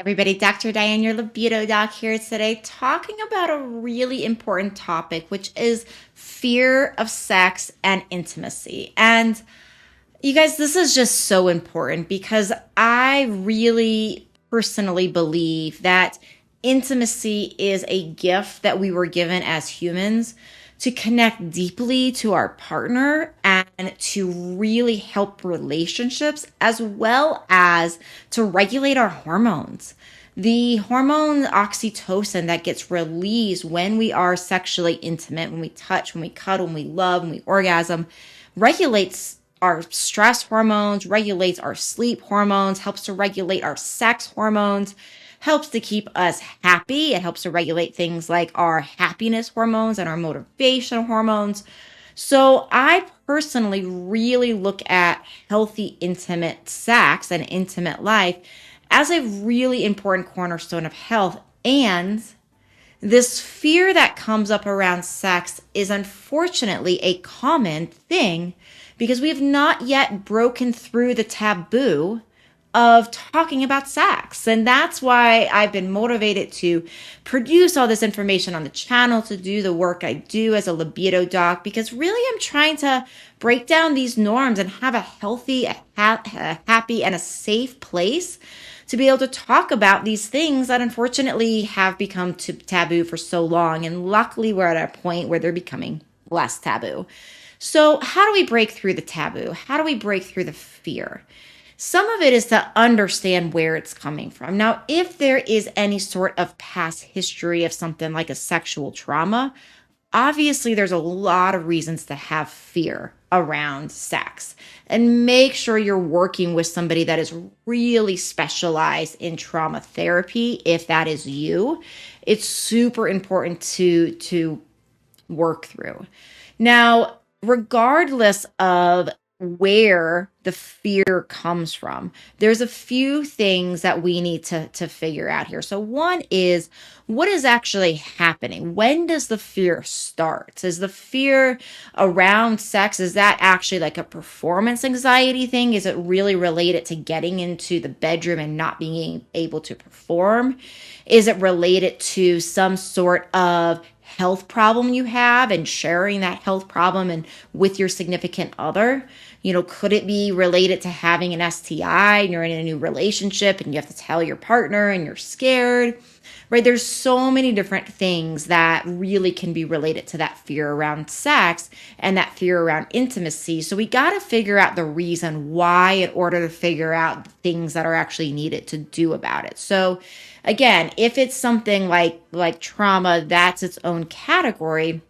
Everybody, Dr. Diane, your libido doc here today, talking about a really important topic, which is fear of sex and intimacy. And you guys, this is just so important because I really personally believe that intimacy is a gift that we were given as humans to connect deeply to our partner and to really help relationships as well as to regulate our hormones. The hormone oxytocin that gets released when we are sexually intimate, when we touch, when we cuddle, when we love, when we orgasm, regulates our stress hormones, regulates our sleep hormones, helps to regulate our sex hormones, helps to keep us happy. It helps to regulate things like our happiness hormones and our motivation hormones. So I personally really look at healthy, intimate sex and intimate life as a really important cornerstone of health. And this fear that comes up around sex is unfortunately a common thing because we have not yet broken through the taboo of talking about sex. And that's why I've been motivated to produce all this information on the channel, to do the work I do as a libido doc, because really I'm trying to break down these norms and have a healthy, happy, and a safe place to be able to talk about these things that unfortunately have become taboo for so long. And luckily we're at a point where they're becoming less taboo. So how do we break through the taboo? How do we break through the fear? Some of it is to understand where it's coming from. Now, if there is any sort of past history of something like a sexual trauma, obviously there's a lot of reasons to have fear around sex. And make sure you're working with somebody that is really specialized in trauma therapy. If that is you, it's super important to work through. Now, regardless of where the fear comes from, there's a few things that we need to figure out here. So one is, what is actually happening? When does the fear start? Is the fear around sex, is that actually like a performance anxiety thing? Is it really related to getting into the bedroom and not being able to perform? Is it related to some sort of health problem you have and sharing that health problem and with your significant other? Could it be related to having an STI and you're in a new relationship and you have to tell your partner and you're scared, right? There's so many different things that really can be related to that fear around sex and that fear around intimacy. So we got to figure out the reason why in order to figure out things that are actually needed to do about it. So again, if it's something like trauma, that's its own category.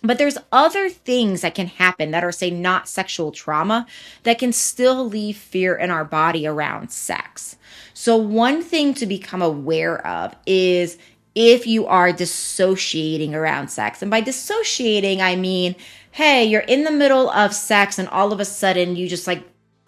But there's other things that can happen that are, say, not sexual trauma that can still leave fear in our body around sex. So one thing to become aware of is if you are dissociating around sex. And by dissociating, I mean, hey, you're in the middle of sex and all of a sudden you just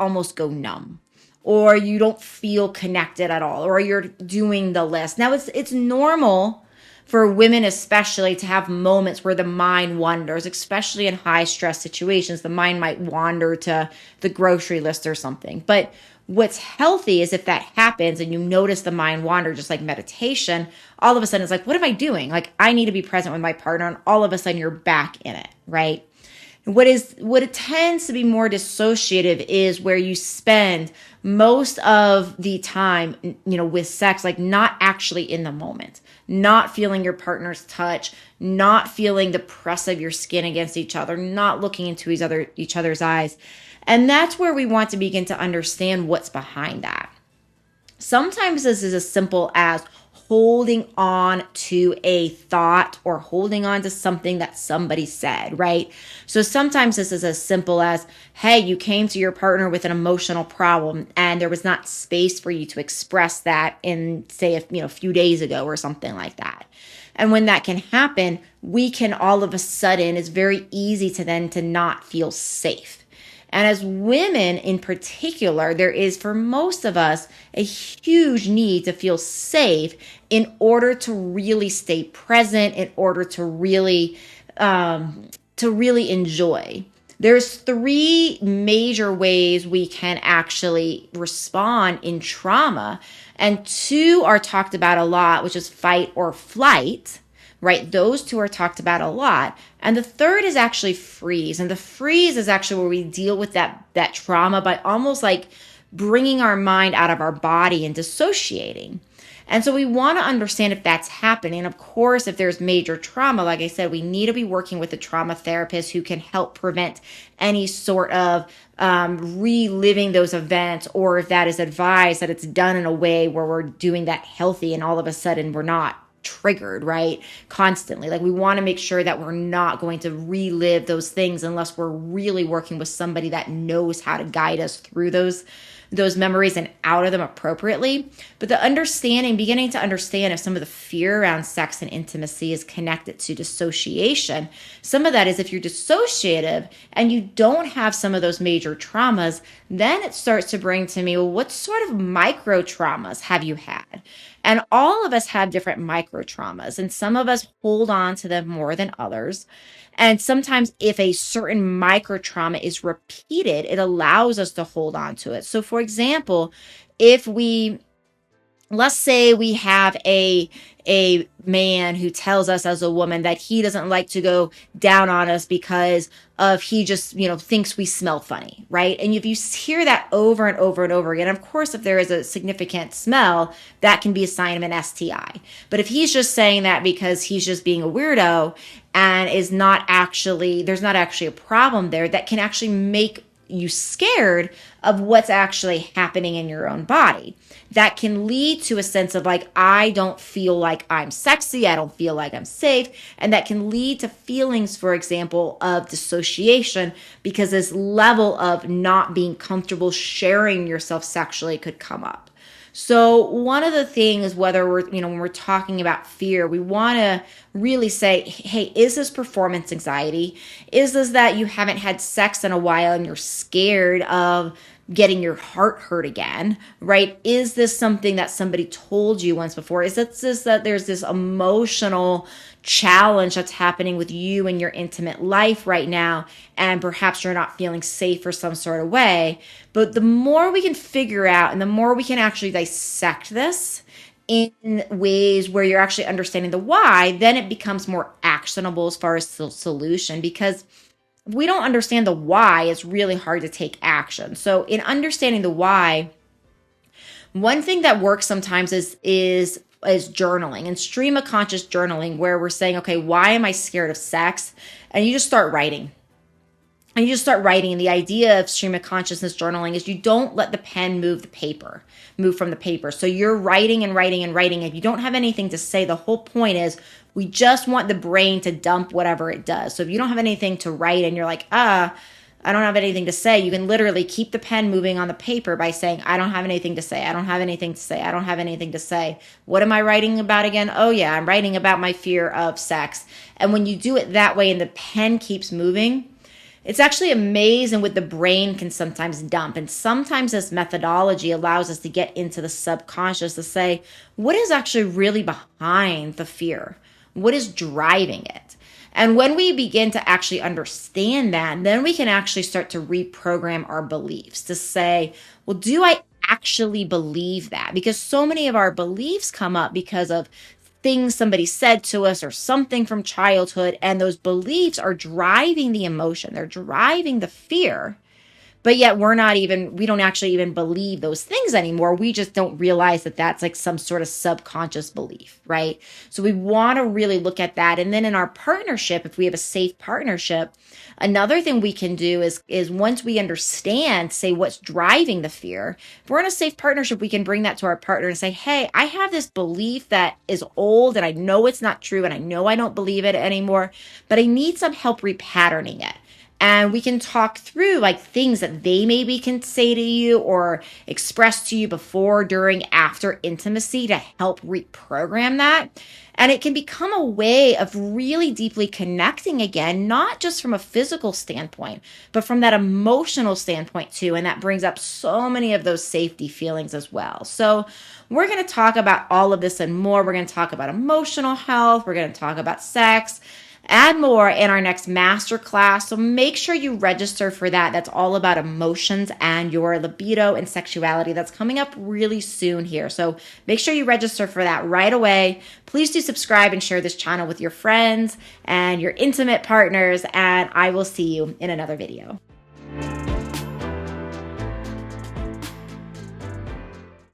almost go numb, or you don't feel connected at all, or you're doing the list. Now it's normal for women especially to have moments where the mind wanders, especially in high stress situations. The mind might wander to the grocery list or something. But what's healthy is if that happens and you notice the mind wander, just like meditation, all of a sudden it's like, what am I doing? I need to be present with my partner, and all of a sudden you're back in it, right? What it tends to be more dissociative is where you spend most of the time, with sex, not actually in the moment, not feeling your partner's touch, not feeling the press of your skin against each other, not looking into each other's eyes. And that's where we want to begin to understand what's behind that. Sometimes this is as simple as holding on to a thought or holding on to something that somebody said, right? So sometimes this is as simple as, hey, you came to your partner with an emotional problem and there was not space for you to express that in, say, a few days ago or something like that. And when that can happen, we can all of a sudden, it's very easy to not feel safe. And as women in particular, there is for most of us a huge need to feel safe in order to really stay present, in order to really enjoy. There's three major ways we can actually respond in trauma, and two are talked about a lot, which is fight or flight, right? Those two are talked about a lot. And the third is actually freeze. And the freeze is actually where we deal with that trauma by almost like bringing our mind out of our body and dissociating. And so we want to understand if that's happening. Of course, if there's major trauma, like I said, we need to be working with a trauma therapist who can help prevent any sort of reliving those events, or if that is advised, that it's done in a way where we're doing that healthy and all of a sudden we're not triggered, right? Constantly. Like we want to make sure that we're not going to relive those things unless we're really working with somebody that knows how to guide us through those memories and out of them appropriately. But the understanding, beginning to understand if some of the fear around sex and intimacy is connected to dissociation. Some of that is if you're dissociative and you don't have some of those major traumas, then it starts to bring to me, well, what sort of micro traumas have you had? And all of us have different micro traumas, and some of us hold on to them more than others. And sometimes if a certain micro trauma is repeated, it allows us to hold on to it. So for example, if let's say we have a man who tells us as a woman that he doesn't like to go down on us because of he just, thinks we smell funny, right? And if you hear that over and over and over again, of course, if there is a significant smell, that can be a sign of an STI. But if he's just saying that because he's just being a weirdo and there's not actually a problem there, that can actually make you scared of what's actually happening in your own body. That can lead to a sense of like, I don't feel like I'm sexy. I don't feel like I'm safe. And that can lead to feelings, for example, of dissociation, because this level of not being comfortable sharing yourself sexually could come up. So one of the things, whether we're, when we're talking about fear, we want to really say, hey, is this performance anxiety? Is this that you haven't had sex in a while and you're scared of getting your heart hurt again, right? Is this something that somebody told you once before? Is it just that there's this emotional challenge that's happening with you and your intimate life right now, and perhaps you're not feeling safe for some sort of way? But the more we can figure out and the more we can actually dissect this in ways where you're actually understanding the why, then it becomes more actionable as far as the solution. Because if we don't understand the why, it's really hard to take action. So in understanding the why, one thing that works sometimes is journaling and stream of conscious journaling, where we're saying, okay, why am I scared of sex? And you just start writing. And the idea of stream of consciousness journaling is you don't let the pen move from the paper. So you're writing and writing and writing. If you don't have anything to say, the whole point is we just want the brain to dump whatever it does. So if you don't have anything to write and you're like, I don't have anything to say, you can literally keep the pen moving on the paper by saying, I don't have anything to say. I don't have anything to say. I don't have anything to say. What am I writing about again? Oh yeah, I'm writing about my fear of sex. And when you do it that way and the pen keeps moving, it's actually amazing what the brain can sometimes dump. And sometimes this methodology allows us to get into the subconscious to say, what is actually really behind the fear? What is driving it? And when we begin to actually understand that, then we can actually start to reprogram our beliefs to say, well, do I actually believe that? Because so many of our beliefs come up because of things somebody said to us or something from childhood, and those beliefs are driving the emotion. They're driving the fear. But yet we don't actually even believe those things anymore. We just don't realize that that's like some sort of subconscious belief, right? So we want to really look at that. And then in our partnership, if we have a safe partnership, another thing we can do is once we understand, say, what's driving the fear, if we're in a safe partnership, we can bring that to our partner and say, hey, I have this belief that is old and I know it's not true and I know I don't believe it anymore, but I need some help repatterning it. And we can talk through like things that they maybe can say to you or express to you before, during, after intimacy to help reprogram that. And it can become a way of really deeply connecting again, not just from a physical standpoint, but from that emotional standpoint too. And that brings up so many of those safety feelings as well. So we're going to talk about all of this and more. We're going to talk about emotional health. We're going to talk about sex. and more in our next masterclass. So make sure you register for that. That's all about emotions and your libido and sexuality. That's coming up really soon here. So make sure you register for that right away. Please do subscribe and share this channel with your friends and your intimate partners. And I will see you in another video.